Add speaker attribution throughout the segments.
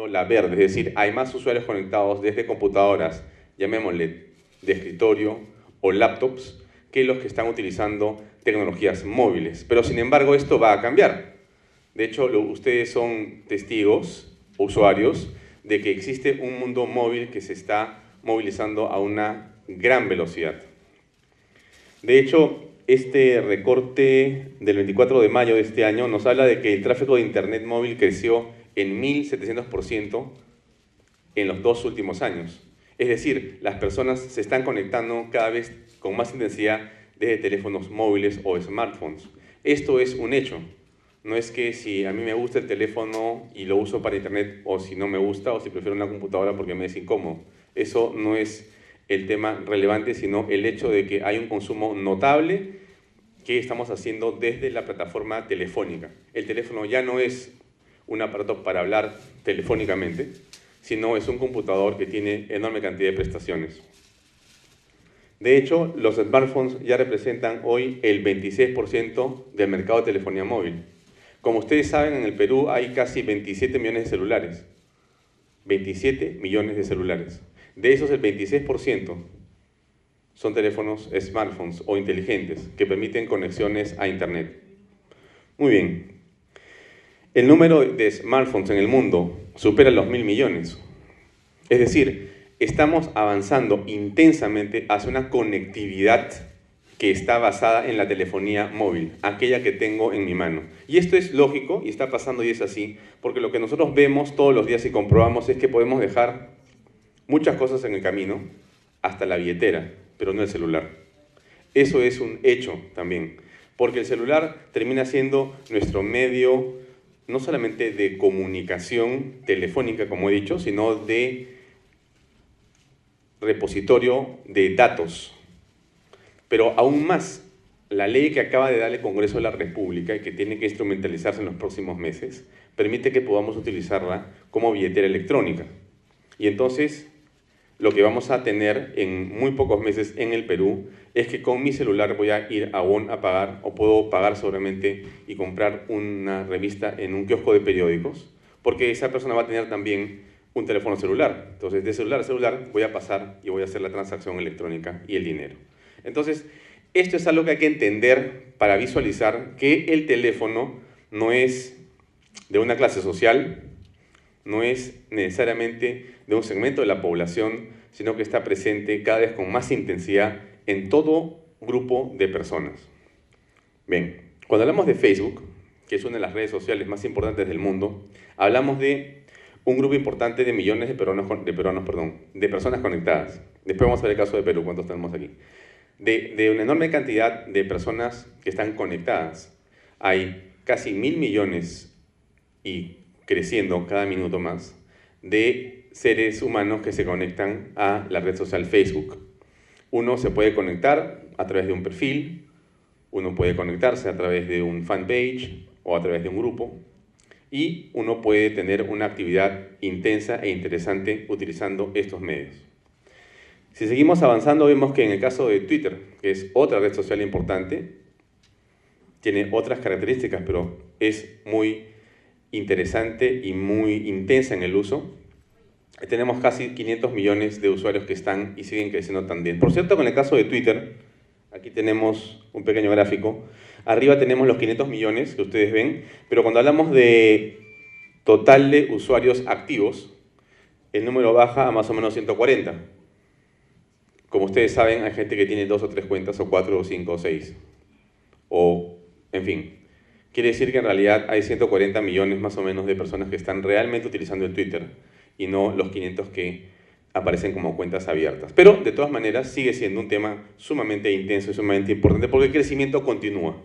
Speaker 1: tomando la verde, es decir, hay más usuarios conectados desde computadoras, llamémosle de escritorio o laptops, que los que están utilizando tecnologías móviles. Pero sin embargo esto va a cambiar. De hecho, ustedes son testigos, usuarios, de que existe un mundo móvil que se está movilizando a una gran velocidad. De hecho, este recorte del 24 de mayo de este año nos habla de que el tráfico de Internet móvil creció en 1.700% en los 2 últimos años. Es decir, las personas se están conectando cada vez con más intensidad desde teléfonos móviles o smartphones. Esto es un hecho. No es que si a mí me gusta el teléfono y lo uso para Internet, o si no me gusta, o si prefiero una computadora porque me es incómodo. Eso no es el tema relevante, sino el hecho de que hay un consumo notable que estamos haciendo desde la plataforma telefónica. El teléfono ya no es un aparato para hablar telefónicamente, sino es un computador que tiene enorme cantidad de prestaciones. De hecho, los smartphones ya representan hoy el 26% del mercado de telefonía móvil. Como ustedes saben, en el Perú hay casi 27 millones de celulares. 27 millones de celulares. De esos, el 26% son teléfonos smartphones o inteligentes que permiten conexiones a Internet. Muy bien. El número de smartphones en el mundo supera los 1.000 millones. Es decir, estamos avanzando intensamente hacia una conectividad que está basada en la telefonía móvil, aquella que tengo en mi mano. Y esto es lógico y está pasando y es así, porque lo que nosotros vemos todos los días y comprobamos es que podemos dejar muchas cosas en el camino, hasta la billetera, pero no el celular. Eso es un hecho también, porque el celular termina siendo nuestro medio no solamente de comunicación telefónica, como he dicho, sino de repositorio de datos. Pero aún más, la ley que acaba de dar el Congreso de la República y que tiene que instrumentalizarse en los próximos meses, permite que podamos utilizarla como billetera electrónica. Y entonces, lo que vamos a tener en muy pocos meses en el Perú es que con mi celular voy a ir a pagar, o puedo pagar seguramente y comprar una revista en un kiosco de periódicos, porque esa persona va a tener también un teléfono celular. Entonces, de celular a celular voy a pasar y voy a hacer la transacción electrónica y el dinero. Entonces, esto es algo que hay que entender para visualizar que el teléfono no es de una clase social, no es necesariamente de un segmento de la población, sino que está presente cada vez con más intensidad en todo grupo de personas. Bien, cuando hablamos de Facebook, que es una de las redes sociales más importantes del mundo, hablamos de un grupo importante de millones de personas conectadas. Después vamos a ver el caso de Perú, cuántos tenemos aquí. De una enorme cantidad de personas que están conectadas. Hay casi 1.000 millones y creciendo cada minuto más de seres humanos que se conectan a la red social Facebook. Uno se puede conectar a través de un perfil, uno puede conectarse a través de un fanpage o a través de un grupo y uno puede tener una actividad intensa e interesante utilizando estos medios. Si seguimos avanzando, vemos que en el caso de Twitter, que es otra red social importante, tiene otras características, pero es muy interesante y muy intensa en el uso. Tenemos casi 500 millones de usuarios que están y siguen creciendo también. Por cierto, con el caso de Twitter, aquí tenemos un pequeño gráfico. Arriba tenemos los 500 millones que ustedes ven, pero cuando hablamos de total de usuarios activos, el número baja a más o menos 140. Como ustedes saben, hay gente que tiene 2 o 3 cuentas, o 4 o 5 o 6. O, en fin, quiere decir que en realidad hay 140 millones más o menos de personas que están realmente utilizando el Twitter y no los 500 que aparecen como cuentas abiertas. Pero, de todas maneras, sigue siendo un tema sumamente intenso y sumamente importante porque el crecimiento continúa.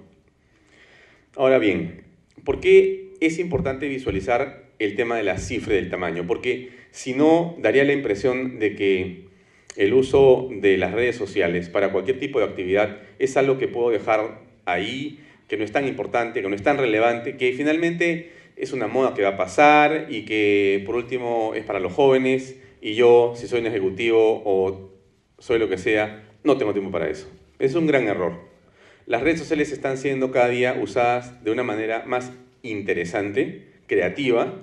Speaker 1: Ahora bien, ¿por qué es importante visualizar el tema de la cifra y del tamaño? Porque si no, daría la impresión de que el uso de las redes sociales para cualquier tipo de actividad es algo que puedo dejar ahí, que no es tan importante, que no es tan relevante, que finalmente es una moda que va a pasar y que por último es para los jóvenes y yo, si soy un ejecutivo o soy lo que sea, no tengo tiempo para eso. Es un gran error. Las redes sociales están siendo cada día usadas de una manera más interesante, creativa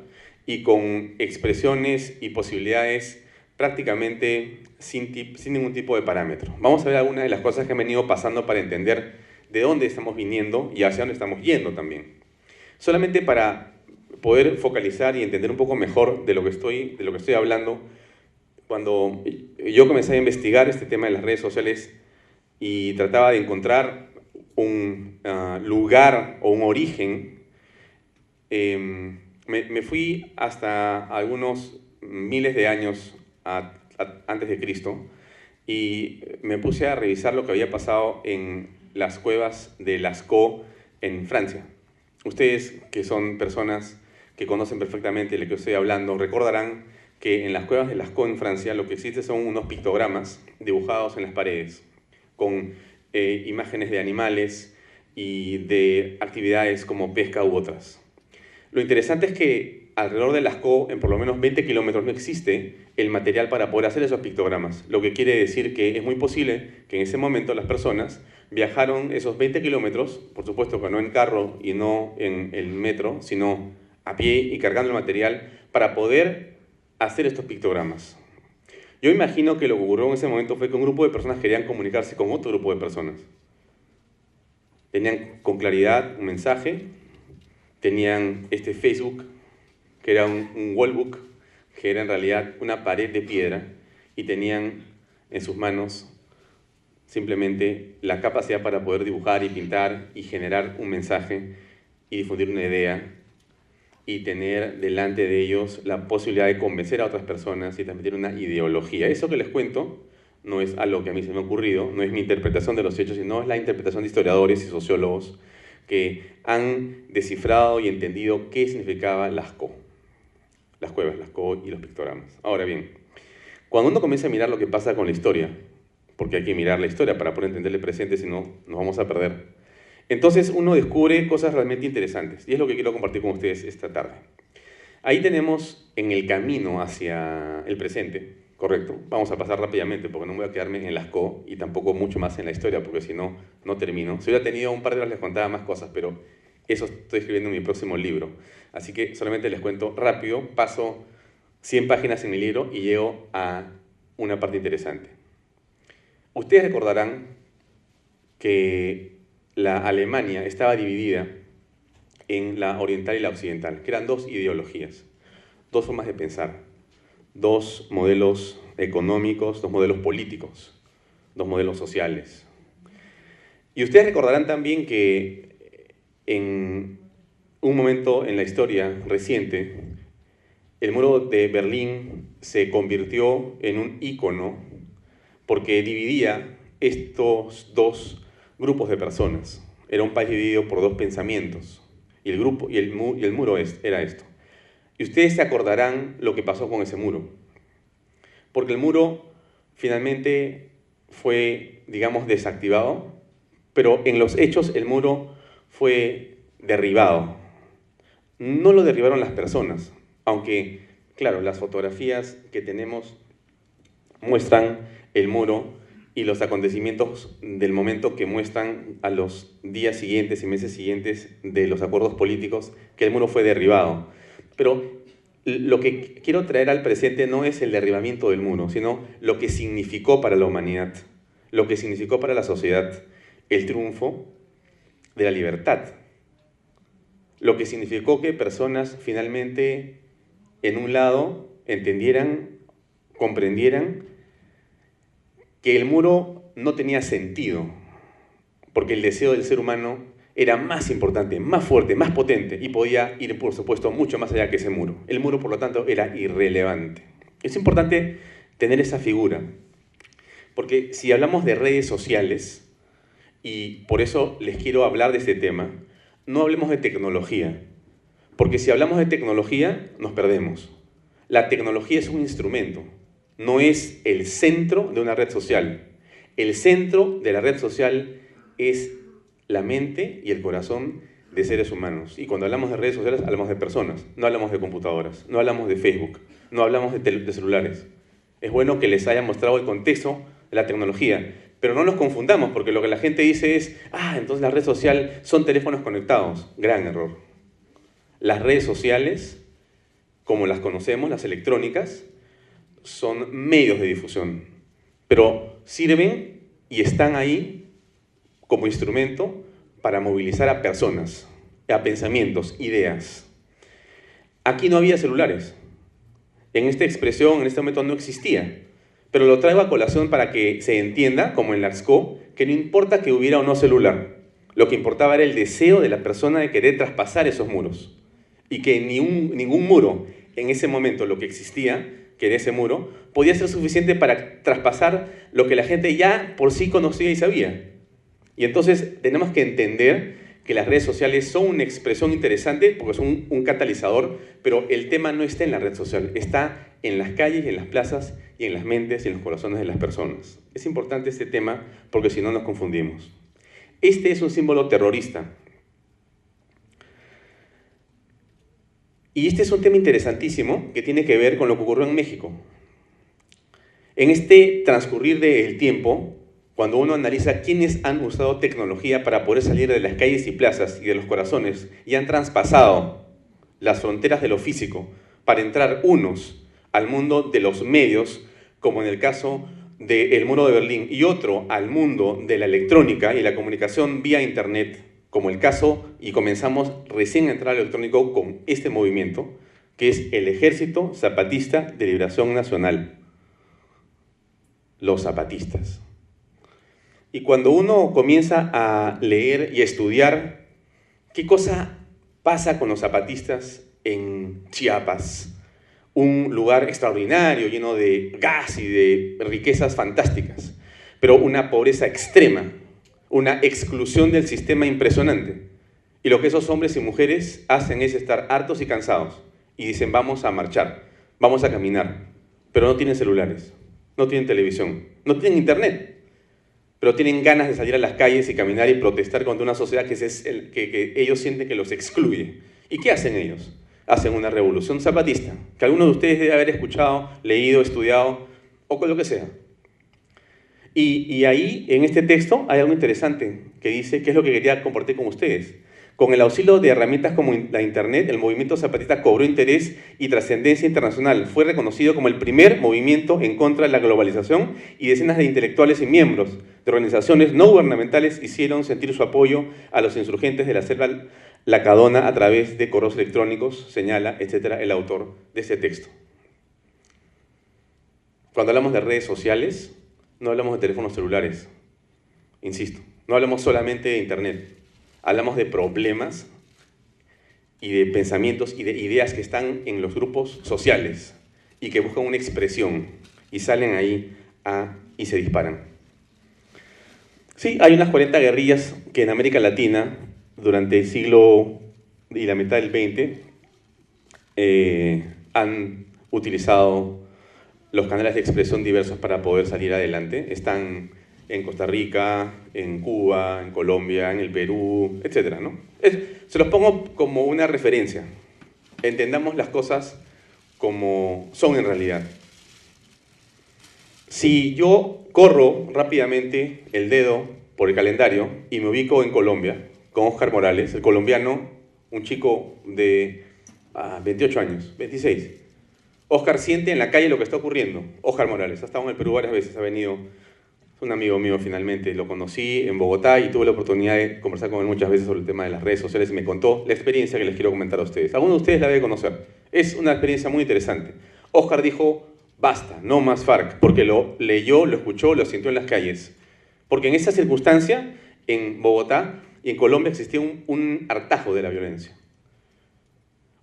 Speaker 1: y con expresiones y posibilidades prácticamente sin ningún tipo de parámetro. Vamos a ver algunas de las cosas que han venido pasando para entender de dónde estamos viniendo y hacia dónde estamos yendo también. Solamente para poder focalizar y entender un poco mejor de lo que estoy hablando, cuando yo comencé a investigar este tema de las redes sociales y trataba de encontrar un lugar o un origen, me fui hasta algunos miles de años antes de Cristo y me puse a revisar lo que había pasado en las cuevas de Lascaux en Francia. Ustedes, que son personas que conocen perfectamente de lo que estoy hablando, recordarán que en las cuevas de Lascaux en Francia lo que existe son unos pictogramas dibujados en las paredes con imágenes de animales y de actividades como pesca u otras. Lo interesante es que alrededor de Lascaux, en por lo menos 20 kilómetros, no existe el material para poder hacer esos pictogramas, lo que quiere decir que es muy posible que en ese momento las personas viajaron esos 20 kilómetros, por supuesto que no en carro y no en el metro, sino a pie y cargando el material para poder hacer estos pictogramas. Yo imagino que lo que ocurrió en ese momento fue que un grupo de personas querían comunicarse con otro grupo de personas. Tenían con claridad un mensaje, tenían este Facebook, que era un wallbook, que era en realidad una pared de piedra, y tenían en sus manos simplemente la capacidad para poder dibujar y pintar y generar un mensaje y difundir una idea y tener delante de ellos la posibilidad de convencer a otras personas y transmitir una ideología. Eso que les cuento no es algo que a mí se me ha ocurrido, no es mi interpretación de los hechos, sino es la interpretación de historiadores y sociólogos que han descifrado y entendido qué significaba Lascaux, las cuevas Lascaux y los pictogramas. Ahora bien, cuando uno comienza a mirar lo que pasa con la historia, porque hay que mirar la historia para poder entender el presente, si no nos vamos a perder, entonces uno descubre cosas realmente interesantes, y es lo que quiero compartir con ustedes esta tarde. Ahí tenemos en el camino hacia el presente, correcto, vamos a pasar rápidamente porque no voy a quedarme en Lascaux y tampoco mucho más en la historia, porque si no, no termino. Si hubiera tenido un par de horas les contaba más cosas, pero eso estoy escribiendo en mi próximo libro. Así que solamente les cuento rápido, paso 100 páginas en mi libro y llego a una parte interesante. Ustedes recordarán que la Alemania estaba dividida en la oriental y la occidental, que eran dos ideologías, dos formas de pensar, dos modelos económicos, dos modelos políticos, dos modelos sociales. Y ustedes recordarán también que en un momento en la historia reciente, el muro de Berlín se convirtió en un ícono porque dividía estos dos grupos de personas. Era un país dividido por dos pensamientos. Y el muro era esto. Y ustedes se acordarán lo que pasó con ese muro. Porque el muro finalmente fue, digamos, desactivado, pero en los hechos el muro fue derribado. No lo derribaron las personas, aunque, claro, las fotografías que tenemos muestran el muro y los acontecimientos del momento que muestran a los días siguientes y meses siguientes de los acuerdos políticos que el muro fue derribado. Pero lo que quiero traer al presente no es el derribamiento del muro, sino lo que significó para la humanidad, lo que significó para la sociedad el triunfo de la libertad, lo que significó que personas finalmente en un lado entendieran, comprendieran que el muro no tenía sentido, porque el deseo del ser humano era más importante, más fuerte, más potente, y podía ir, por supuesto, mucho más allá que ese muro. El muro, por lo tanto, era irrelevante. Es importante tener esa figura, porque si hablamos de redes sociales, y por eso les quiero hablar de este tema, no hablemos de tecnología, porque si hablamos de tecnología, nos perdemos. La tecnología es un instrumento, no es el centro de una red social. El centro de la red social es la mente y el corazón de seres humanos. Y cuando hablamos de redes sociales, hablamos de personas, no hablamos de computadoras, no hablamos de Facebook, no hablamos de celulares. Es bueno que les haya mostrado el contexto de la tecnología, pero no nos confundamos, porque lo que la gente dice es, entonces la red social son teléfonos conectados. Gran error. Las redes sociales como las conocemos, las electrónicas, son medios de difusión, pero sirven y están ahí como instrumento para movilizar a personas, a pensamientos, ideas. Aquí no había celulares. En esta expresión, en este momento no existía. Pero lo traigo a colación para que se entienda, como en la AXCO, que no importa que hubiera o no celular. Lo que importaba era el deseo de la persona de querer traspasar esos muros. Y que ningún muro, en ese momento lo que existía, que era ese muro, podía ser suficiente para traspasar lo que la gente ya por sí conocía y sabía. Y entonces tenemos que entender que las redes sociales son una expresión interesante porque son un catalizador, pero el tema no está en la red social, está en las calles, en las plazas y en las mentes y en los corazones de las personas. Es importante este tema porque si no nos confundimos. Este es un símbolo terrorista. Y este es un tema interesantísimo que tiene que ver con lo que ocurrió en México. En este transcurrir del tiempo, cuando uno analiza quiénes han usado tecnología para poder salir de las calles y plazas y de los corazones y han traspasado las fronteras de lo físico para entrar unos al mundo de los medios, como en el caso del muro de Berlín, y otro al mundo de la electrónica y la comunicación vía internet, como el caso, y comenzamos recién a entrar al electrónico con este movimiento, que es el Ejército Zapatista de Liberación Nacional, los zapatistas. Y cuando uno comienza a leer y a estudiar qué cosa pasa con los zapatistas en Chiapas, un lugar extraordinario, lleno de gas y de riquezas fantásticas, pero una pobreza extrema, una exclusión del sistema impresionante. Y lo que esos hombres y mujeres hacen es estar hartos y cansados y dicen vamos a marchar, vamos a caminar, pero no tienen celulares, no tienen televisión, no tienen internet. Pero tienen ganas de salir a las calles y caminar y protestar contra una sociedad que ellos sienten que los excluye. ¿Y qué hacen ellos? Hacen una revolución zapatista, que algunos de ustedes deben haber escuchado, leído, estudiado, o con lo que sea. Y ahí, en este texto, hay algo interesante que dice, que es lo que quería compartir con ustedes. Con el auxilio de herramientas como la Internet, el movimiento zapatista cobró interés y trascendencia internacional. Fue reconocido como el primer movimiento en contra de la globalización y decenas de intelectuales y miembros de organizaciones no gubernamentales hicieron sentir su apoyo a los insurgentes de la selva lacadona a través de correos electrónicos, señala, etcétera, el autor de ese texto. Cuando hablamos de redes sociales, no hablamos de teléfonos celulares, insisto, no hablamos solamente de Internet. Hablamos de problemas y de pensamientos y de ideas que están en los grupos sociales y que buscan una expresión y salen ahí y se disparan. Sí, hay unas 40 guerrillas que en América Latina, durante el siglo y la mitad del XX, han utilizado los canales de expresión diversos para poder salir adelante. Están en Costa Rica, en Cuba, en Colombia, en el Perú, etc., ¿no? Se los pongo como una referencia. Entendamos las cosas como son en realidad. Si yo corro rápidamente el dedo por el calendario y me ubico en Colombia, con Óscar Morales, el colombiano, un chico de 28 años, 26. Óscar siente en la calle lo que está ocurriendo. Óscar Morales, ha estado en el Perú varias veces, ha venido... Es un amigo mío finalmente, lo conocí en Bogotá y tuve la oportunidad de conversar con él muchas veces sobre el tema de las redes sociales y me contó la experiencia que les quiero comentar a ustedes. Algunos de ustedes la deben conocer. Es una experiencia muy interesante. Óscar dijo, basta, no más FARC, porque lo leyó, lo escuchó, lo sintió en las calles. Porque en esa circunstancia, en Bogotá y en Colombia existía un hartazgo de la violencia.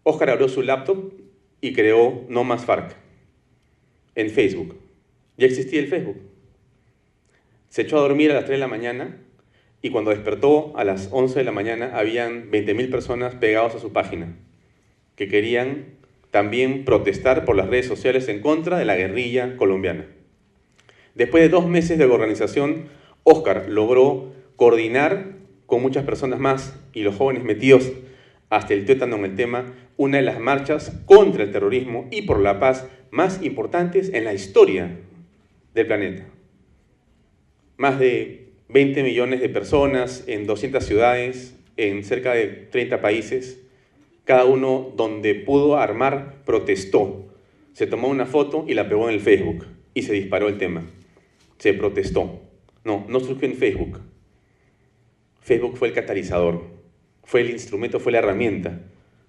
Speaker 1: Óscar abrió su laptop y creó No Más FARC en Facebook. Ya existía el Facebook. Se echó a dormir a las 3 de la mañana y cuando despertó a las 11 de la mañana habían 20.000 personas pegados a su página que querían también protestar por las redes sociales en contra de la guerrilla colombiana. Después de 2 meses de organización, Óscar logró coordinar con muchas personas más y los jóvenes metidos hasta el tuétano en el tema, una de las marchas contra el terrorismo y por la paz más importantes en la historia del planeta. Más de 20 millones de personas en 200 ciudades, en cerca de 30 países, Cada uno donde pudo armar protestó. Se tomó una foto y la pegó en el Facebook y se disparó el tema. Se protestó. No surgió en Facebook. Facebook fue el catalizador, fue el instrumento, fue la herramienta.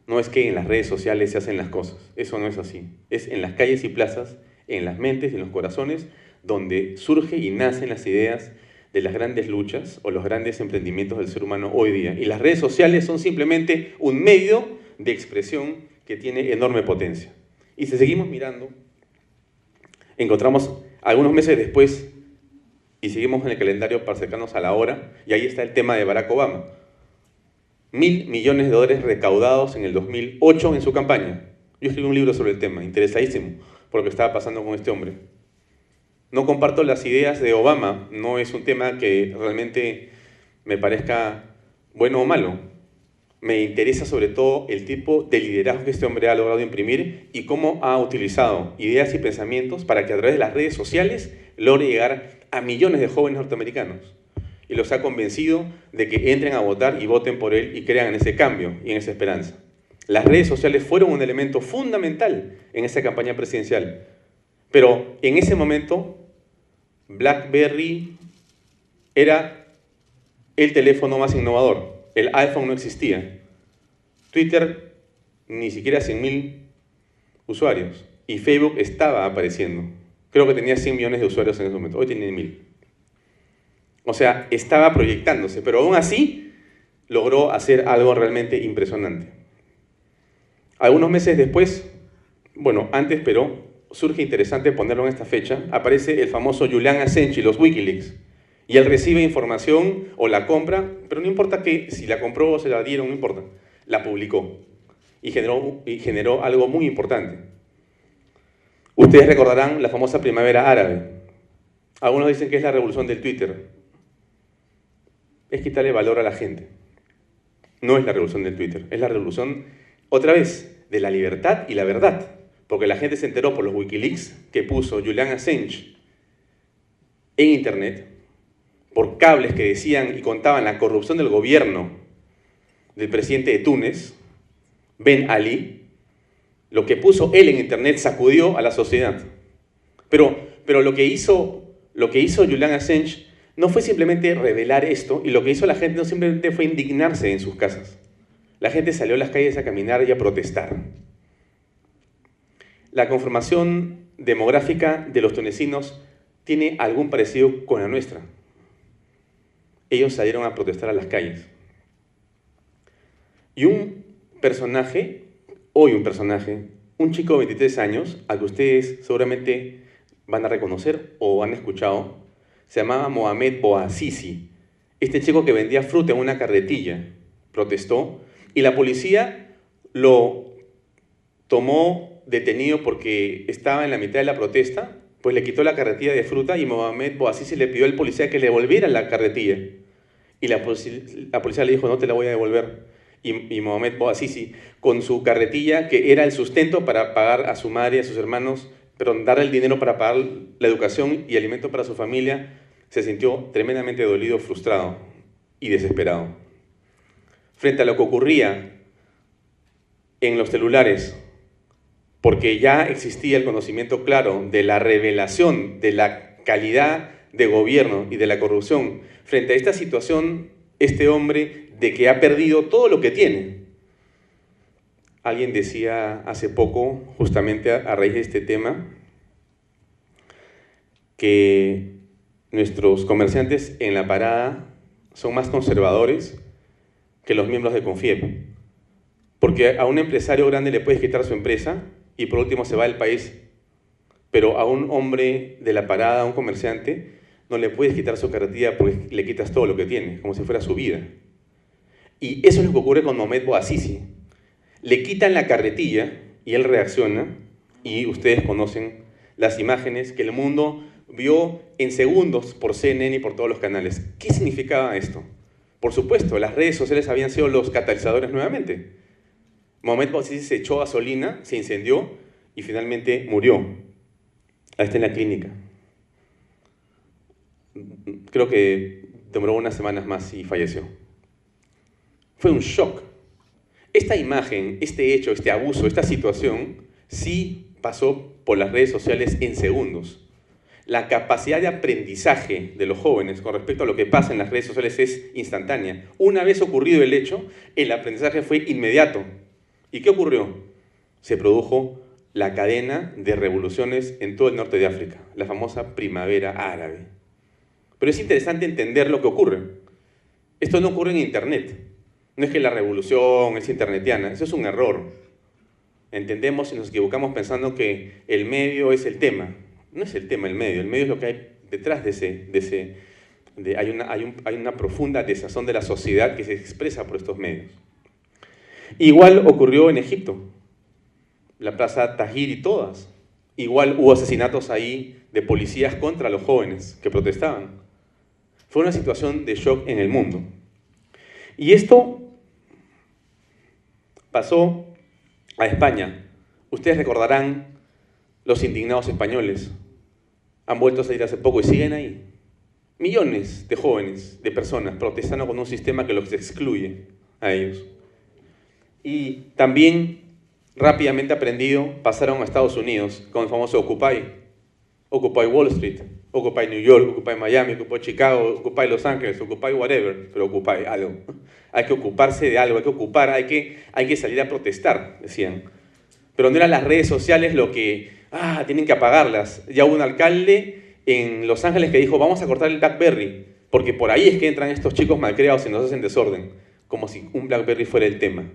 Speaker 1: No es que en las redes sociales se hacen las cosas, eso no es así. Es en las calles y plazas, en las mentes y en los corazones, donde surge y nacen las ideas de las grandes luchas o los grandes emprendimientos del ser humano hoy día. Y las redes sociales son simplemente un medio de expresión que tiene enorme potencia. Y si seguimos mirando, encontramos algunos meses después, y seguimos en el calendario para acercarnos a la hora, y ahí está el tema de Barack Obama. $1.000 millones recaudados en el 2008 en su campaña. Yo escribí un libro sobre el tema, interesadísimo por lo que estaba pasando con este hombre. No comparto las ideas de Obama, no es un tema que realmente me parezca bueno o malo. Me interesa sobre todo el tipo de liderazgo que este hombre ha logrado imprimir y cómo ha utilizado ideas y pensamientos para que a través de las redes sociales logre llegar a millones de jóvenes norteamericanos. Y los ha convencido de que entren a votar y voten por él y crean en ese cambio y en esa esperanza. Las redes sociales fueron un elemento fundamental en esa campaña presidencial. Pero en ese momento, BlackBerry era el teléfono más innovador. El iPhone no existía. Twitter, ni siquiera 100.000 usuarios. Y Facebook estaba apareciendo. Creo que tenía 100 millones de usuarios en ese momento. Hoy tiene 1.000. O sea, estaba proyectándose, pero aún así logró hacer algo realmente impresionante. Algunos meses después, bueno, antes, pero surge interesante ponerlo en esta fecha, aparece el famoso Julian Assange y los Wikileaks. Y él recibe información o la compra, pero no importa que si la compró o se la dieron, no importa. La publicó y generó algo muy importante. Ustedes recordarán la famosa primavera árabe. Algunos dicen que es la revolución del Twitter. Es quitarle valor a la gente. No es la revolución del Twitter, es la revolución, otra vez, de la libertad y la verdad. Porque la gente se enteró por los Wikileaks que puso Julian Assange en Internet, por cables que decían y contaban la corrupción del gobierno del presidente de Túnez, Ben Ali. Lo que puso él en Internet sacudió a la sociedad. Pero lo que hizo Julian Assange no fue simplemente revelar esto, y lo que hizo la gente no simplemente fue indignarse en sus casas. La gente salió a las calles a caminar y a protestar. La conformación demográfica de los tunecinos tiene algún parecido con la nuestra. Ellos salieron a protestar a las calles. Y un personaje, un chico de 23 años, al que ustedes seguramente van a reconocer o han escuchado, se llamaba Mohamed Bouazizi. Este chico que vendía fruta en una carretilla protestó y la policía lo tomó detenido porque estaba en la mitad de la protesta, pues le quitó la carretilla de fruta y Mohamed Bouazizi le pidió al policía que le devolviera la carretilla. Y la policía le dijo, no te la voy a devolver. Y Mohamed Bouazizi, con su carretilla, que era el sustento para pagar a su madre y a sus hermanos, pero darle el dinero para pagar la educación y alimento para su familia, se sintió tremendamente dolido, frustrado y desesperado. Frente a lo que ocurría en los celulares, porque ya existía el conocimiento claro de la revelación de la calidad de gobierno y de la corrupción, frente a esta situación, este hombre de que ha perdido todo lo que tiene. Alguien decía hace poco, justamente a raíz de este tema, que nuestros comerciantes en la parada son más conservadores que los miembros de Confiep. Porque a un empresario grande le puedes quitar su empresa y por último se va del país. Pero a un hombre de la parada, a un comerciante, no le puedes quitar su carretilla porque le quitas todo lo que tiene, como si fuera su vida. Y eso es lo que ocurre con Mohamed Bouazizi. Le quitan la carretilla y él reacciona, y ustedes conocen las imágenes que el mundo vio en segundos por CNN y por todos los canales. ¿Qué significaba esto? Por supuesto, las redes sociales habían sido los catalizadores nuevamente. Mohamed Bouazizi se echó gasolina, se incendió y finalmente murió. Ahí está en la clínica. Creo que demoró unas semanas más y falleció. Fue un shock. esta imagen, este hecho, este abuso, esta situación, sí pasó por las redes sociales en segundos. La capacidad de aprendizaje de los jóvenes con respecto a lo que pasa en las redes sociales es instantánea. Una vez ocurrido el hecho, el aprendizaje fue inmediato. ¿Y qué ocurrió? Se produjo la cadena de revoluciones en todo el norte de África, la famosa primavera árabe. Pero es interesante entender lo que ocurre. Esto no ocurre en Internet. No es que la revolución es internetiana, eso es un error. Entendemos y nos equivocamos pensando que el medio es el tema. No es el tema el medio es lo que hay detrás hay una profunda desazón de la sociedad que se expresa por estos medios. Igual ocurrió en Egipto, la Plaza Tahrir y todas. Igual hubo asesinatos ahí de policías contra los jóvenes que protestaban. Fue una situación de shock en el mundo. Y esto pasó a España. Ustedes recordarán los indignados españoles. Han vuelto a salir hace poco y siguen ahí. Millones de jóvenes, de personas, protestando con un sistema que los excluye a ellos. Y también, rápidamente aprendido, pasaron a Estados Unidos con el famoso Occupy. Occupy Wall Street, Occupy New York, Occupy Miami, Occupy Chicago, Occupy Los Ángeles, Occupy whatever, pero Occupy algo. Hay que ocuparse de algo, hay que salir a protestar, decían. Pero no eran las redes sociales lo que, tienen que apagarlas. Ya hubo un alcalde en Los Ángeles que dijo, vamos a cortar el BlackBerry, porque por ahí es que entran estos chicos malcriados y nos hacen desorden, como si un BlackBerry fuera el tema.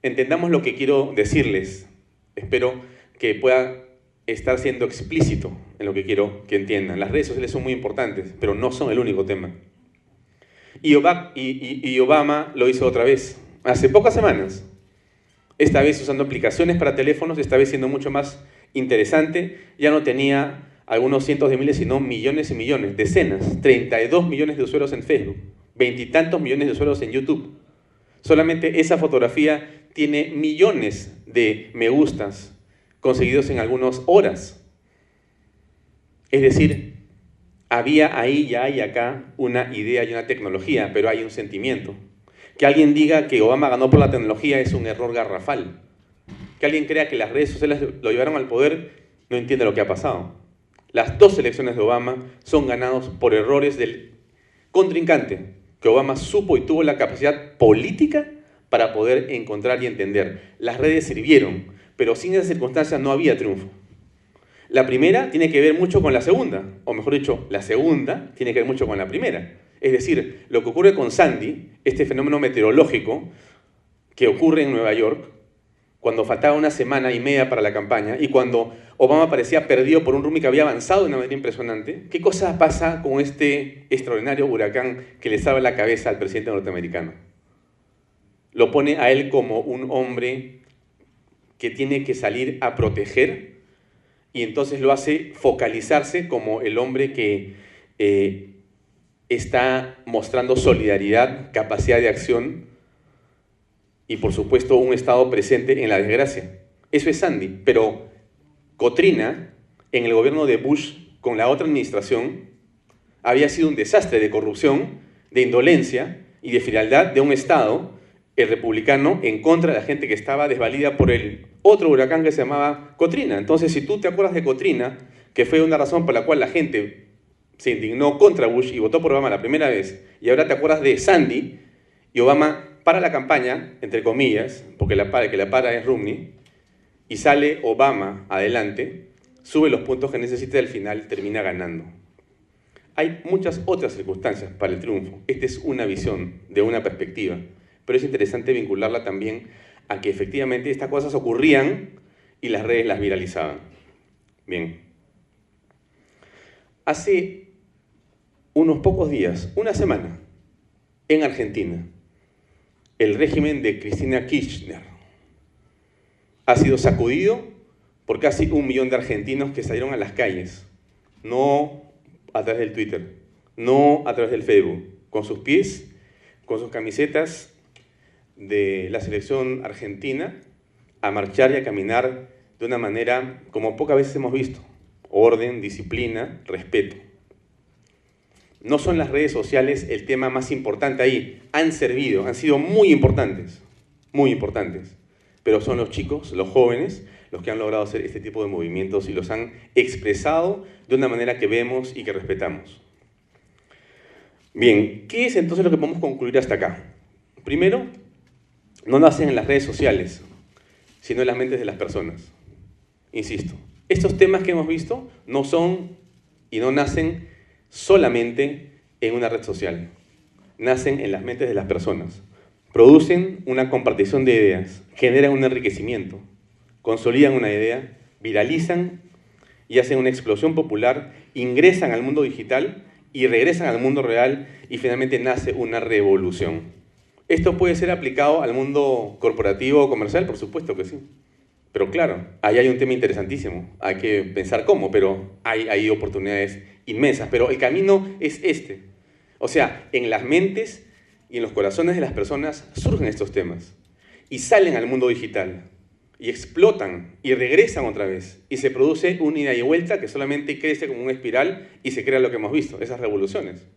Speaker 1: Entendamos lo que quiero decirles. Espero que pueda estar siendo explícito en lo que quiero que entiendan. Las redes sociales son muy importantes, pero no son el único tema. Y Obama lo hizo otra vez, hace pocas semanas. Esta vez usando aplicaciones para teléfonos, esta vez siendo mucho más interesante. Ya no tenía algunos cientos de miles, sino millones y millones, decenas, 32 millones de usuarios en Facebook, 20 y tantos millones de usuarios en YouTube. Solamente esa fotografía tiene millones de me gustas conseguidos en algunas horas. Es decir, había ahí, ya hay acá una idea y una tecnología, pero hay un sentimiento. Que alguien diga que Obama ganó por la tecnología es un error garrafal. Que alguien crea que las redes sociales lo llevaron al poder no entiende lo que ha pasado. Las dos elecciones de Obama son ganadas por errores del contrincante, que Obama supo y tuvo la capacidad política para poder encontrar y entender. Las redes sirvieron, pero sin esa circunstancia no había triunfo. La primera tiene que ver mucho con la segunda, o mejor dicho, la segunda tiene que ver mucho con la primera. Es decir, lo que ocurre con Sandy, este fenómeno meteorológico que ocurre en Nueva York, cuando faltaba una semana y media para la campaña y cuando Obama parecía perdido por un Rumi que había avanzado de una manera impresionante, ¿qué cosa pasa con este extraordinario huracán que le salva la cabeza al presidente norteamericano? Lo pone a él como un hombre que tiene que salir a proteger y entonces lo hace focalizarse como el hombre que está mostrando solidaridad, capacidad de acción y, por supuesto, un estado presente en la desgracia. Eso es Sandy, pero Katrina, en el gobierno de Bush, con la otra administración, había sido un desastre de corrupción, de indolencia y de frialdad de un estado, el republicano, en contra de la gente que estaba desvalida por el otro huracán que se llamaba Katrina. Entonces, si tú te acuerdas de Katrina, que fue una razón por la cual la gente se indignó contra Bush y votó por Obama la primera vez, y ahora te acuerdas de Sandy, y Obama para la campaña, entre comillas, porque el que la para es Romney, y sale Obama adelante, sube los puntos que necesita y al final termina ganando. Hay muchas otras circunstancias para el triunfo. Esta es una visión, de una perspectiva, pero es interesante vincularla también a que efectivamente estas cosas ocurrían y las redes las viralizaban. Bien. Hace unos pocos días, una semana, en Argentina, el régimen de Cristina Kirchner ha sido sacudido por casi 1 millón de argentinos que salieron a las calles, no a través del Twitter, no a través del Facebook, con sus pies, con sus camisetas de la selección argentina, a marchar y a caminar de una manera como pocas veces hemos visto: orden, disciplina, respeto. No son las redes sociales el tema más importante ahí. Han servido, han sido muy importantes. muy importantes, pero son los chicos, los jóvenes, los que han logrado hacer este tipo de movimientos y los han expresado de una manera que vemos y que respetamos. Bien, ¿qué es entonces lo que podemos concluir hasta acá? Primero, no nacen en las redes sociales, sino en las mentes de las personas. Insisto, estos temas que hemos visto no son y no nacen solamente en una red social, nacen en las mentes de las personas. Producen una compartición de ideas, generan un enriquecimiento, consolidan una idea, viralizan y hacen una explosión popular, ingresan al mundo digital y regresan al mundo real y finalmente nace una revolución. ¿Esto puede ser aplicado al mundo corporativo o comercial? Por supuesto que sí. Pero claro, ahí hay un tema interesantísimo. Hay que pensar cómo, pero hay oportunidades inmensas. Pero el camino es este. O sea, en las mentes y en los corazones de las personas surgen estos temas y salen al mundo digital y explotan y regresan otra vez y se produce una ida y vuelta que solamente crece como una espiral y se crea lo que hemos visto, esas revoluciones.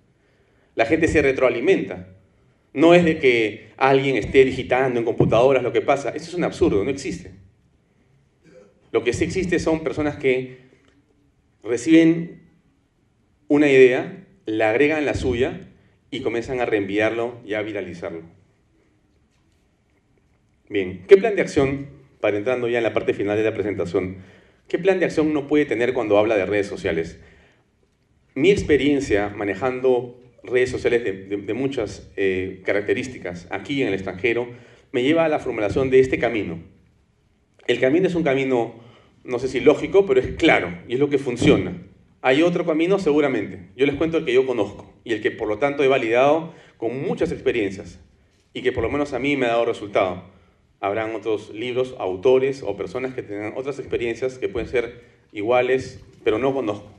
Speaker 1: La gente se retroalimenta. No es de que alguien esté digitando en computadoras lo que pasa. Eso es un absurdo, no existe. Lo que sí existe son personas que reciben una idea, la agregan la suya y comienzan a reenviarlo y a viralizarlo. Bien, ¿qué plan de acción, para entrando ya en la parte final de la presentación, qué plan de acción uno puede tener cuando habla de redes sociales? Mi experiencia manejando redes sociales de muchas características aquí en el extranjero me lleva a la formulación de este camino. El camino es un camino, no sé si lógico, pero es claro y es lo que funciona. Hay otro camino seguramente. Yo les cuento el que yo conozco y el que por lo tanto he validado con muchas experiencias y que por lo menos a mí me ha dado resultado. Habrán otros libros, autores o personas que tengan otras experiencias que pueden ser iguales, pero no conozco.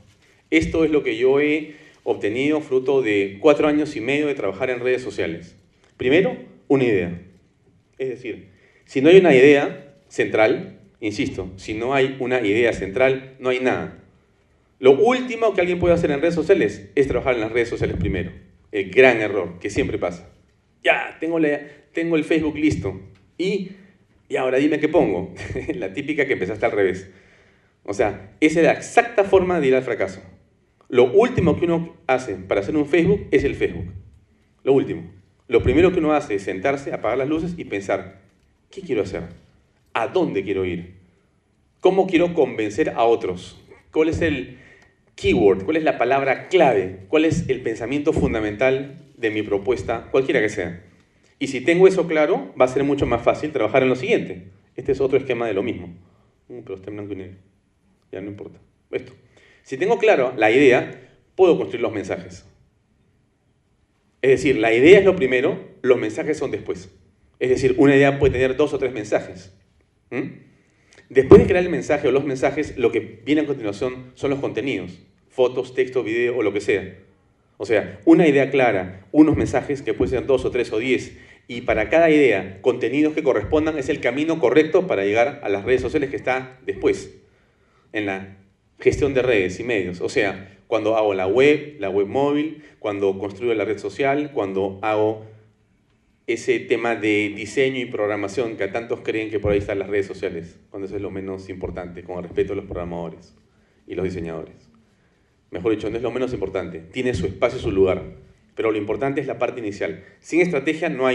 Speaker 1: Esto es lo que yo he obtenido fruto de 4 años y medio de trabajar en redes sociales. Primero, una idea. Es decir, si no hay una idea central, insisto, si no hay una idea central, no hay nada. Lo último que alguien puede hacer en redes sociales es trabajar en las redes sociales primero. El gran error que siempre pasa. Ya, tengo el Facebook listo. Y ahora dime qué pongo. La típica que empezaste al revés. O sea, esa es la exacta forma de ir al fracaso. Lo último que uno hace para hacer un Facebook es el Facebook. Lo último. Lo primero que uno hace es sentarse, apagar las luces y pensar, ¿qué quiero hacer? ¿A dónde quiero ir? ¿Cómo quiero convencer a otros? ¿Cuál es el keyword? ¿Cuál es la palabra clave? ¿Cuál es el pensamiento fundamental de mi propuesta? Cualquiera que sea. Y si tengo eso claro, va a ser mucho más fácil trabajar en lo siguiente. Este es otro esquema de lo mismo. Pero está en blanco y negro. Ya no importa. Esto. Si tengo claro la idea, puedo construir los mensajes. Es decir, la idea es lo primero, los mensajes son después. Es decir, una idea puede tener 2 o 3 mensajes. Después de crear el mensaje o los mensajes, lo que viene a continuación son los contenidos. Fotos, texto, video o lo que sea. O sea, una idea clara, unos mensajes que pueden ser 2 o 3 o 10, y para cada idea, contenidos que correspondan, es el camino correcto para llegar a las redes sociales que está después, en la gestión de redes y medios. O sea, cuando hago la web móvil, cuando construyo la red social, cuando hago ese tema de diseño y programación que a tantos creen que por ahí están las redes sociales, cuando eso es lo menos importante, con el respeto a los programadores y los diseñadores. Mejor dicho, no es lo menos importante, tiene su espacio y su lugar, pero lo importante es la parte inicial. Sin estrategia no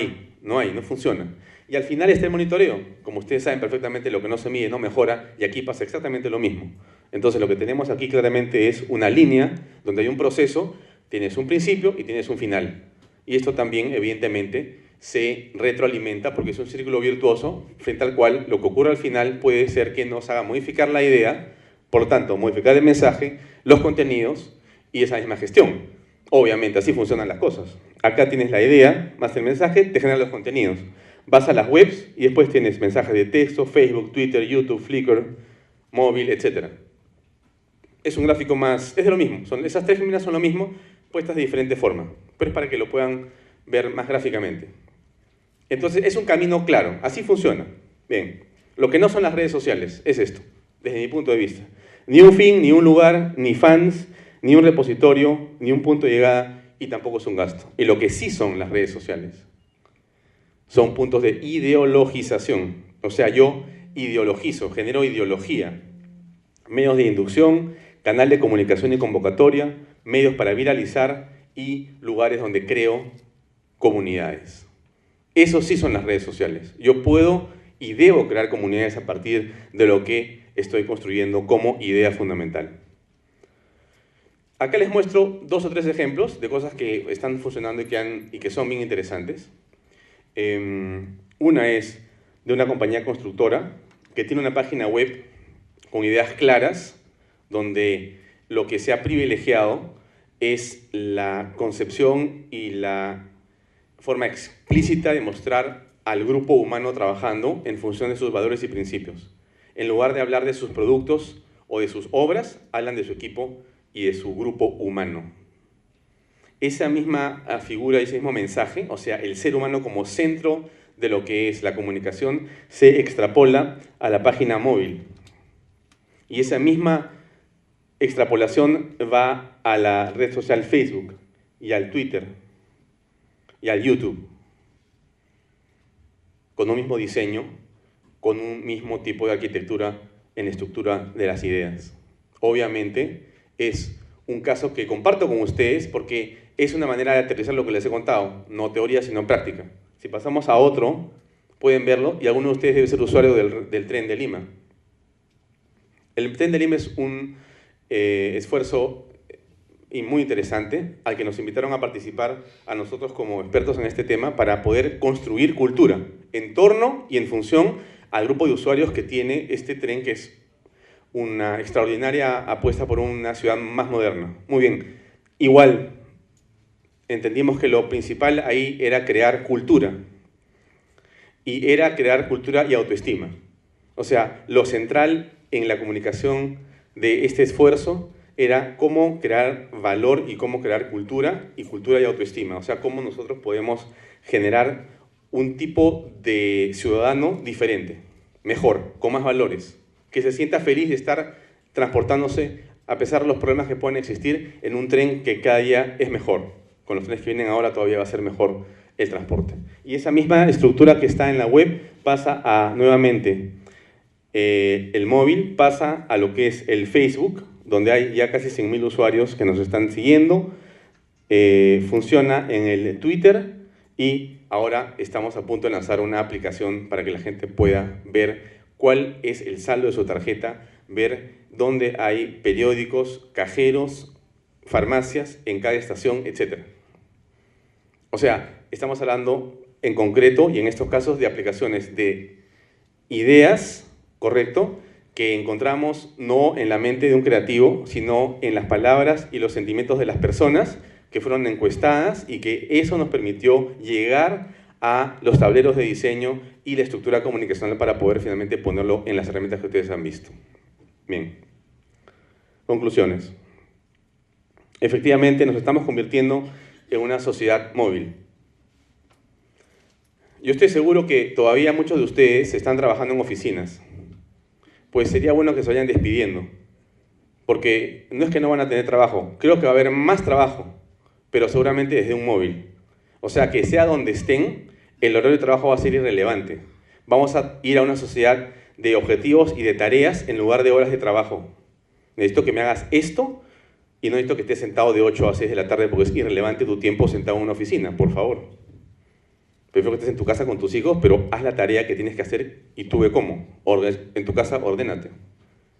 Speaker 1: funciona. Y al final está el monitoreo. Como ustedes saben perfectamente, lo que no se mide no mejora, y aquí pasa exactamente lo mismo. Entonces lo que tenemos aquí claramente es una línea donde hay un proceso, tienes un principio y tienes un final. Y esto también, evidentemente, se retroalimenta porque es un círculo virtuoso frente al cual lo que ocurre al final puede ser que nos haga modificar la idea, por lo tanto, modificar el mensaje, los contenidos y esa misma gestión. Obviamente, así funcionan las cosas. Acá tienes la idea, más el mensaje, te generan los contenidos. Vas a las webs y después tienes mensajes de texto, Facebook, Twitter, YouTube, Flickr, móvil, etc. Es un gráfico más, es de lo mismo. Esas 3 líneas son lo mismo, puestas de diferente forma, pero es para que lo puedan ver más gráficamente. Entonces, es un camino claro, así funciona. Bien, lo que no son las redes sociales es esto, desde mi punto de vista. Ni un fin, ni un lugar, ni fans, ni un repositorio, ni un punto de llegada, y tampoco es un gasto. Y lo que sí son las redes sociales son puntos de ideologización. O sea, yo ideologizo, genero ideología. Medios de inducción, canal de comunicación y convocatoria, medios para viralizar y lugares donde creo comunidades. Eso sí son las redes sociales. Yo puedo y debo crear comunidades a partir de lo que estoy construyendo como idea fundamental. Acá les muestro 2 o 3 ejemplos de cosas que están funcionando y que son bien interesantes. Una es de una compañía constructora que tiene una página web con ideas claras, donde lo que se ha privilegiado es la concepción y la forma explícita de mostrar al grupo humano trabajando en función de sus valores y principios. En lugar de hablar de sus productos o de sus obras, hablan de su equipo y de su grupo humano. Esa misma figura, ese mismo mensaje, o sea, el ser humano como centro de lo que es la comunicación, se extrapola a la página móvil. Y esa misma extrapolación va a la red social Facebook y al Twitter y al YouTube, con un mismo diseño, con un mismo tipo de arquitectura en la estructura de las ideas. Obviamente es un caso que comparto con ustedes porque es una manera de aterrizar lo que les he contado, no teoría sino práctica. Si pasamos a otro, pueden verlo, y alguno de ustedes debe ser usuario del Tren de Lima. El Tren de Lima es un esfuerzo y muy interesante al que nos invitaron a participar a nosotros como expertos en este tema para poder construir cultura en torno y en función al grupo de usuarios que tiene este tren, que es una extraordinaria apuesta por una ciudad más moderna. Muy bien, igual entendimos que lo principal ahí era crear cultura, y era crear cultura y autoestima. O sea, lo central en la comunicación de este esfuerzo era cómo crear valor y cómo crear cultura y autoestima. O sea, cómo nosotros podemos generar un tipo de ciudadano diferente, mejor, con más valores, que se sienta feliz de estar transportándose, a pesar de los problemas que pueden existir, en un tren que cada día es mejor. Con los trenes que vienen ahora todavía va a ser mejor el transporte. Y esa misma estructura que está en la web pasa a, nuevamente, el móvil, pasa a lo que es el Facebook, donde hay ya casi 100.000 usuarios que nos están siguiendo, funciona en el Twitter, y ahora estamos a punto de lanzar una aplicación para que la gente pueda ver cuál es el saldo de su tarjeta, ver dónde hay periódicos, cajeros, farmacias en cada estación, etc. O sea, estamos hablando en concreto y en estos casos de aplicaciones de ideas, ¿correcto?, que encontramos no en la mente de un creativo, sino en las palabras y los sentimientos de las personas que fueron encuestadas, y que eso nos permitió llegar a los tableros de diseño y la estructura comunicacional para poder finalmente ponerlo en las herramientas que ustedes han visto. Bien. Conclusiones. Efectivamente, nos estamos convirtiendo en una sociedad móvil. Yo estoy seguro que todavía muchos de ustedes están trabajando en oficinas. Pues sería bueno que se vayan despidiendo, porque no es que no van a tener trabajo, creo que va a haber más trabajo, pero seguramente desde un móvil. O sea, que sea donde estén, el horario de trabajo va a ser irrelevante. Vamos a ir a una sociedad de objetivos y de tareas en lugar de horas de trabajo. Necesito que me hagas esto y no necesito que estés sentado de 8 a 6 de la tarde, porque es irrelevante tu tiempo sentado en una oficina, por favor. Prefiero que estés en tu casa con tus hijos, pero haz la tarea que tienes que hacer y tú ve cómo. En tu casa, ordénate.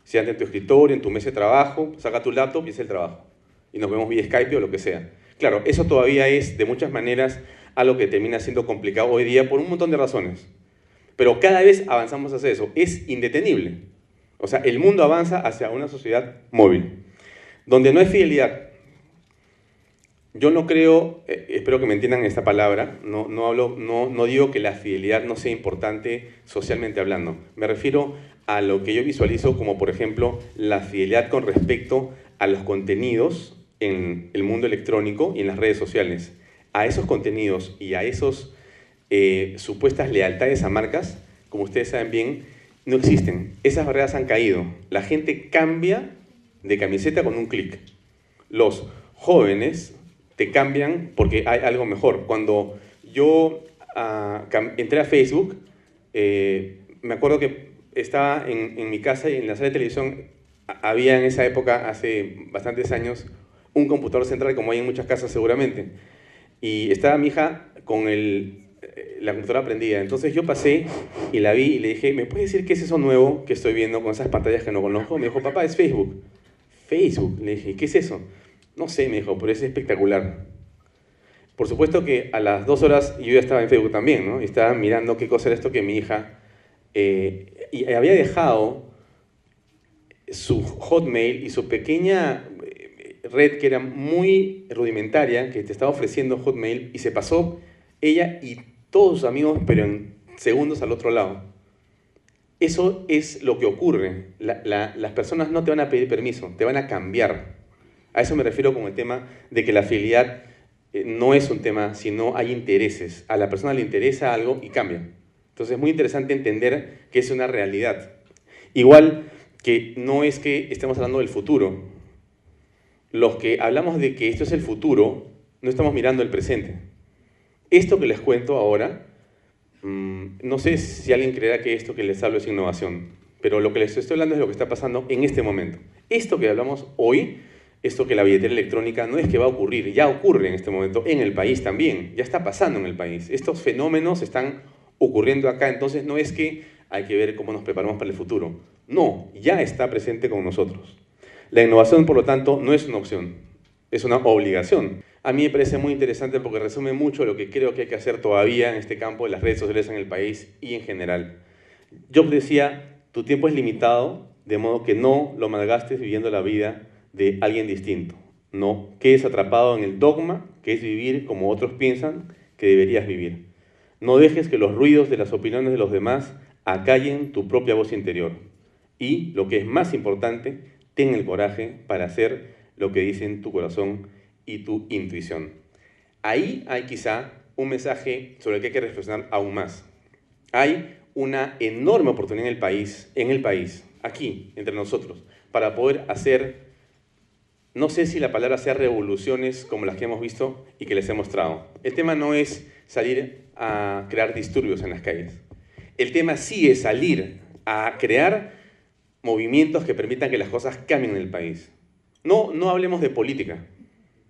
Speaker 1: Siéntate en tu escritorio, en tu mesa de trabajo, saca tu laptop y haz el trabajo. Y nos vemos vía Skype o lo que sea. Claro, eso todavía es de muchas maneras algo que termina siendo complicado hoy día por un montón de razones. Pero cada vez avanzamos hacia eso. Es indetenible. O sea, el mundo avanza hacia una sociedad móvil, donde no hay fidelidad. Yo no creo, espero que me entiendan esta palabra, no digo que la fidelidad no sea importante socialmente hablando. Me refiero a lo que yo visualizo como, por ejemplo, la fidelidad con respecto a los contenidos en el mundo electrónico y en las redes sociales. A esos contenidos y a esos supuestas lealtades a marcas, como ustedes saben bien, no existen. Esas barreras han caído. La gente cambia de camiseta con un clic. Los jóvenes te cambian porque hay algo mejor. Cuando yo entré a Facebook. Me acuerdo que estaba en mi casa y en la sala de televisión había en esa época, hace bastantes años, un computador central como hay en muchas casas seguramente. Y estaba mi hija con la computadora prendida. Entonces yo pasé y la vi y le dije, ¿me puedes decir qué es eso nuevo que estoy viendo con esas pantallas que no conozco? Me dijo, papá, es Facebook. Facebook. Le dije, ¿qué es eso? No sé, me dijo, pero es espectacular. Por supuesto que a las 2 horas yo ya estaba en Facebook también, ¿no? Y estaba mirando qué cosa era esto que mi hija... y había dejado su Hotmail y su pequeña red que era muy rudimentaria, que te estaba ofreciendo Hotmail, y se pasó ella y todos sus amigos, pero en segundos al otro lado. Eso es lo que ocurre. Las personas no te van a pedir permiso, te van a cambiar. A eso me refiero con el tema de que la fidelidad no es un tema, sino hay intereses. A la persona le interesa algo y cambia. Entonces es muy interesante entender que es una realidad. Igual que no es que estemos hablando del futuro. Los que hablamos de que esto es el futuro, no estamos mirando el presente. Esto que les cuento ahora, no sé si alguien creerá que esto que les hablo es innovación, pero lo que les estoy hablando es lo que está pasando en este momento. Esto que hablamos hoy, esto que la billetera electrónica, no es que va a ocurrir, ya ocurre en este momento, en el país también, ya está pasando en el país. Estos fenómenos están ocurriendo acá, entonces no es que hay que ver cómo nos preparamos para el futuro. No, ya está presente con nosotros. La innovación, por lo tanto, no es una opción, es una obligación. A mí me parece muy interesante porque resume mucho lo que creo que hay que hacer todavía en este campo de las redes sociales en el país y en general. Jobs decía, tu tiempo es limitado, de modo que no lo malgastes viviendo la vida de alguien distinto. No quedes atrapado en el dogma, que es vivir como otros piensan que deberías vivir. No dejes que los ruidos de las opiniones de los demás acallen tu propia voz interior. Y, lo que es más importante, ten el coraje para hacer lo que dicen tu corazón y tu intuición. Ahí hay quizá un mensaje sobre el que hay que reflexionar aún más. Hay una enorme oportunidad en el país, aquí, entre nosotros, para poder hacer, no sé si la palabra sea revoluciones como las que hemos visto y que les he mostrado. El tema no es salir a crear disturbios en las calles. El tema sí es salir a crear movimientos que permitan que las cosas cambien en el país. No hablemos de política,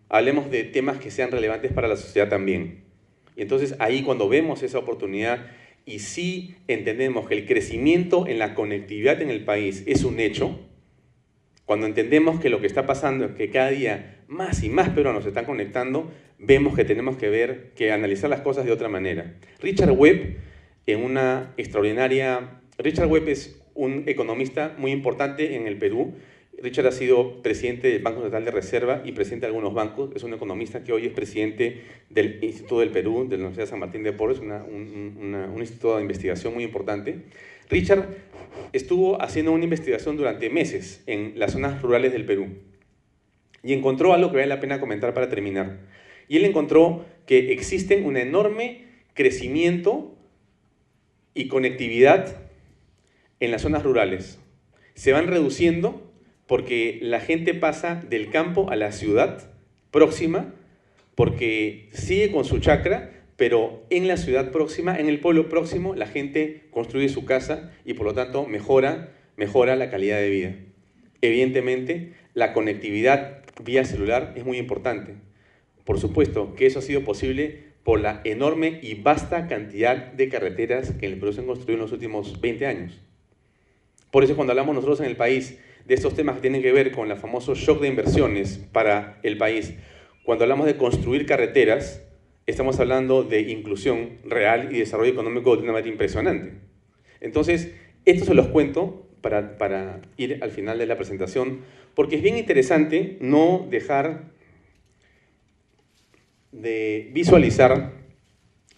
Speaker 1: hablemos de temas que sean relevantes para la sociedad también. Y entonces ahí cuando vemos esa oportunidad y sí entendemos que el crecimiento en la conectividad en el país es un hecho, cuando entendemos que lo que está pasando es que cada día más y más peruanos se están conectando, vemos que tenemos que analizar las cosas de otra manera. Richard Webb, Richard Webb es un economista muy importante en el Perú. Richard ha sido presidente del Banco Central de Reserva y presidente de algunos bancos. Es un economista que hoy es presidente del Instituto del Perú, de la Universidad de San Martín de Porres, un instituto de investigación muy importante. Richard estuvo haciendo una investigación durante meses en las zonas rurales del Perú y encontró algo que vale la pena comentar para terminar. Y él encontró que existe un enorme crecimiento y conectividad en las zonas rurales. Se van reduciendo porque la gente pasa del campo a la ciudad próxima, porque sigue con su chacra, pero en la ciudad próxima, en el pueblo próximo, la gente construye su casa y por lo tanto mejora la calidad de vida. Evidentemente, la conectividad vía celular es muy importante. Por supuesto que eso ha sido posible por la enorme y vasta cantidad de carreteras que en el Perú se han construido en los últimos 20 años. Por eso cuando hablamos nosotros en el país de estos temas que tienen que ver con el famoso shock de inversiones para el país, cuando hablamos de construir carreteras, estamos hablando de inclusión real y desarrollo económico de una manera impresionante. Entonces, esto se los cuento para ir al final de la presentación, porque es bien interesante no dejar de visualizar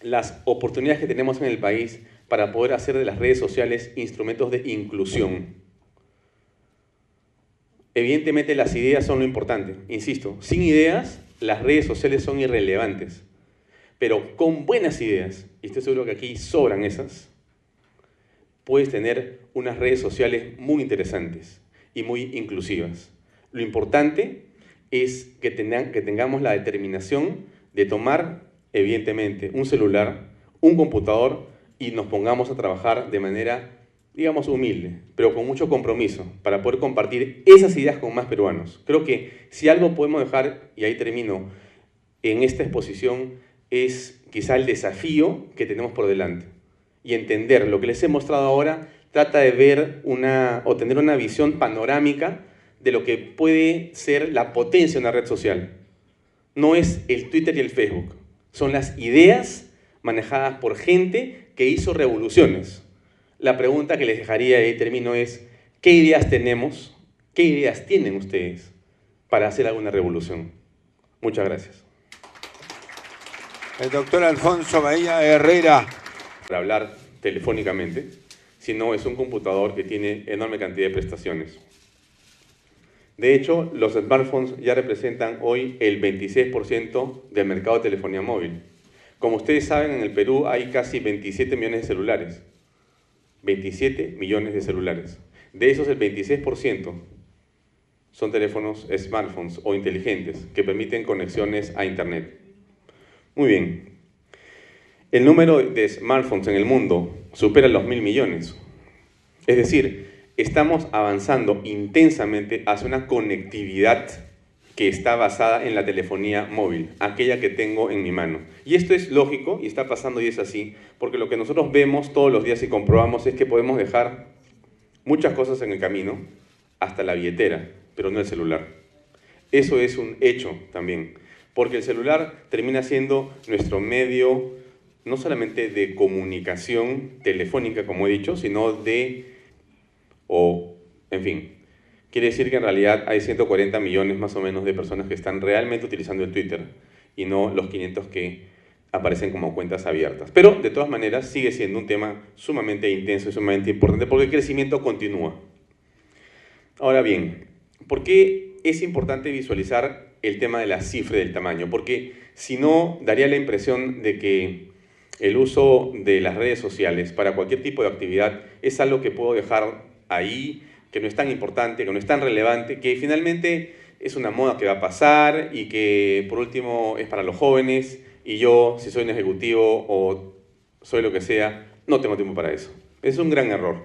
Speaker 1: las oportunidades que tenemos en el país para poder hacer de las redes sociales instrumentos de inclusión. Evidentemente las ideas son lo importante, insisto, sin ideas las redes sociales son irrelevantes, pero con buenas ideas, y estoy seguro que aquí sobran esas, puedes tener unas redes sociales muy interesantes y muy inclusivas. Lo importante es que tengamos la determinación de tomar, evidentemente, un celular un computador y nos pongamos a trabajar de manera, digamos, humilde, pero con mucho compromiso, para poder compartir esas ideas con más peruanos. Creo que si algo podemos dejar, y ahí termino, en esta exposición, es quizá el desafío que tenemos por delante. Y entender lo que les he mostrado ahora, trata de ver o tener una visión panorámica de lo que puede ser la potencia de una red social. No es el Twitter y el Facebook, son las ideas manejadas por gente que hizo revoluciones. La pregunta que les dejaría, y ahí termino, es ¿qué ideas tenemos? ¿Qué ideas tienen ustedes para hacer alguna revolución? Muchas gracias.
Speaker 2: El doctor Alfonso Bahía Herrera.
Speaker 1: Para hablar telefónicamente, sino es un computador que tiene enorme cantidad de prestaciones. De hecho, los smartphones ya representan hoy el 26% del mercado de telefonía móvil. Como ustedes saben, en el Perú hay casi 27 millones de celulares. 27 millones de celulares. De esos, el 26% son teléfonos smartphones o inteligentes que permiten conexiones a Internet. Muy bien. El número de smartphones en el mundo supera los 1.000 millones. Es decir, estamos avanzando intensamente hacia una conectividad que está basada en la telefonía móvil, aquella que tengo en mi mano. Y esto es lógico y está pasando y es así, porque lo que nosotros vemos todos los días y comprobamos es que podemos dejar muchas cosas en el camino, hasta la billetera, pero no el celular. Eso es un hecho también, porque el celular termina siendo nuestro medio no solamente de comunicación telefónica, como he dicho, sino en fin, quiere decir que en realidad hay 140 millones más o menos de personas que están realmente utilizando el Twitter y no los 500 que aparecen como cuentas abiertas. Pero, de todas maneras, sigue siendo un tema sumamente intenso y sumamente importante porque el crecimiento continúa. Ahora bien, ¿por qué es importante visualizar el tema de la cifra del tamaño? Porque si no, daría la impresión de que el uso de las redes sociales para cualquier tipo de actividad es algo que puedo dejar ahí, que no es tan importante, que no es tan relevante, que finalmente es una moda que va a pasar y que por último es para los jóvenes y yo, si soy un ejecutivo o soy lo que sea, no tengo tiempo para eso. Es un gran error.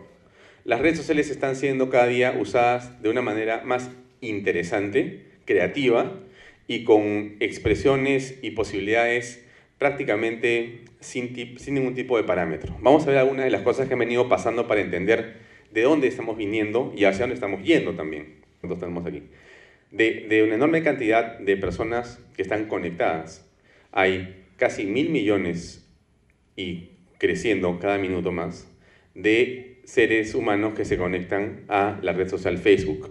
Speaker 1: Las redes sociales están siendo cada día usadas de una manera más interesante, creativa y con expresiones y posibilidades prácticamente sin ningún tipo de parámetro. Vamos a ver algunas de las cosas que han venido pasando para entender de dónde estamos viniendo y hacia dónde estamos yendo también. Nosotros tenemos aquí. De una enorme cantidad de personas que están conectadas. Hay casi 1.000 millones y creciendo cada minuto más de seres humanos que se conectan a la red social Facebook.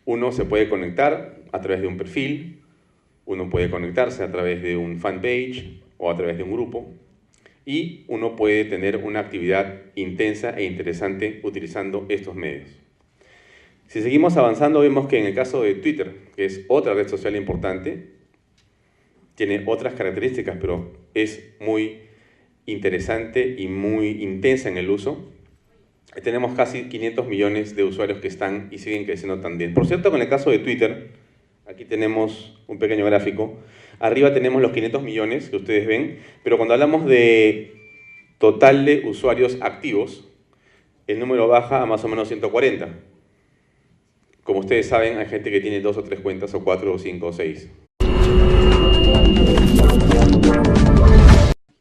Speaker 1: Uno se puede conectar a través de un perfil, uno puede conectarse a través de un fanpage o a través de un grupo y uno puede tener una actividad intensa e interesante utilizando estos medios. Si seguimos avanzando, vemos que en el caso de Twitter, que es otra red social importante, tiene otras características, pero es muy interesante y muy intensa en el uso. Tenemos casi 500 millones de usuarios que están y siguen creciendo también. Por cierto, con el caso de Twitter, aquí tenemos un pequeño gráfico. Arriba tenemos los 500 millones que ustedes ven, pero cuando hablamos de total de usuarios activos, el número baja a más o menos 140. Como ustedes saben, hay gente que tiene 2 o 3 cuentas, o 4 o 5 o 6.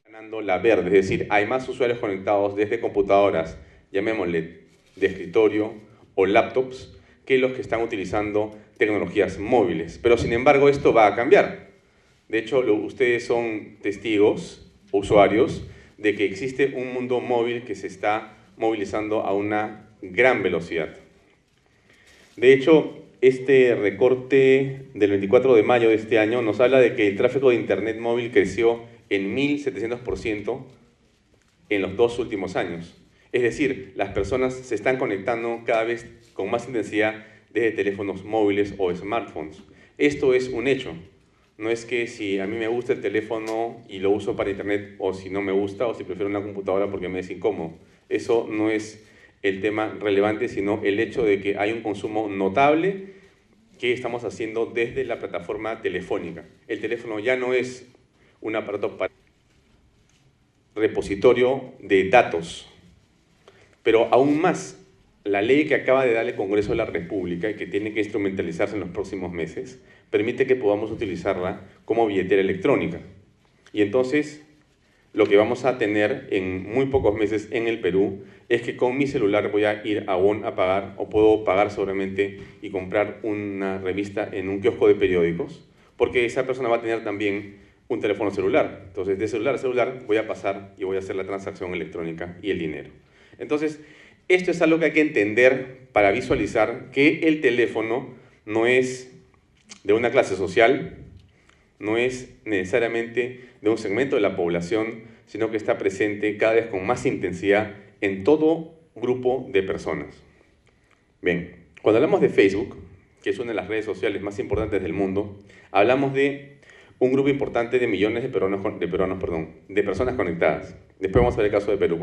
Speaker 1: Ganando la verde, es decir, hay más usuarios conectados desde computadoras, llamémosle de escritorio o laptops, que los que están utilizando tecnologías móviles. Pero sin embargo esto va a cambiar. De hecho, ustedes son testigos, usuarios, de que existe un mundo móvil que se está movilizando a una gran velocidad. De hecho, este recorte del 24 de mayo de este año nos habla de que el tráfico de Internet móvil creció en 1.700% en los 2 últimos años. Es decir, las personas se están conectando cada vez con más intensidad desde teléfonos móviles o smartphones. Esto es un hecho. No es que si a mí me gusta el teléfono y lo uso para Internet, o si no me gusta, o si prefiero una computadora porque me es incómodo. Eso no es el tema relevante, sino el hecho de que hay un consumo notable que estamos haciendo desde la plataforma telefónica. El teléfono ya no es un aparato para... repositorio de datos, pero aún más, la ley que acaba de dar el Congreso de la República y que tiene que instrumentalizarse en los próximos meses, permite que podamos utilizarla como billetera electrónica. Y entonces, lo que vamos a tener en muy pocos meses en el Perú es que con mi celular voy a ir a pagar, o puedo pagar seguramente y comprar una revista en un kiosco de periódicos, porque esa persona va a tener también un teléfono celular. Entonces, de celular a celular voy a pasar y voy a hacer la transacción electrónica y el dinero. Entonces, esto es algo que hay que entender para visualizar que el teléfono no es de una clase social, no es necesariamente de un segmento de la población, sino que está presente cada vez con más intensidad en todo grupo de personas. Bien, cuando hablamos de Facebook, que es una de las redes sociales más importantes del mundo, hablamos de un grupo importante de millones de personas conectadas. Después vamos a ver el caso de Perú.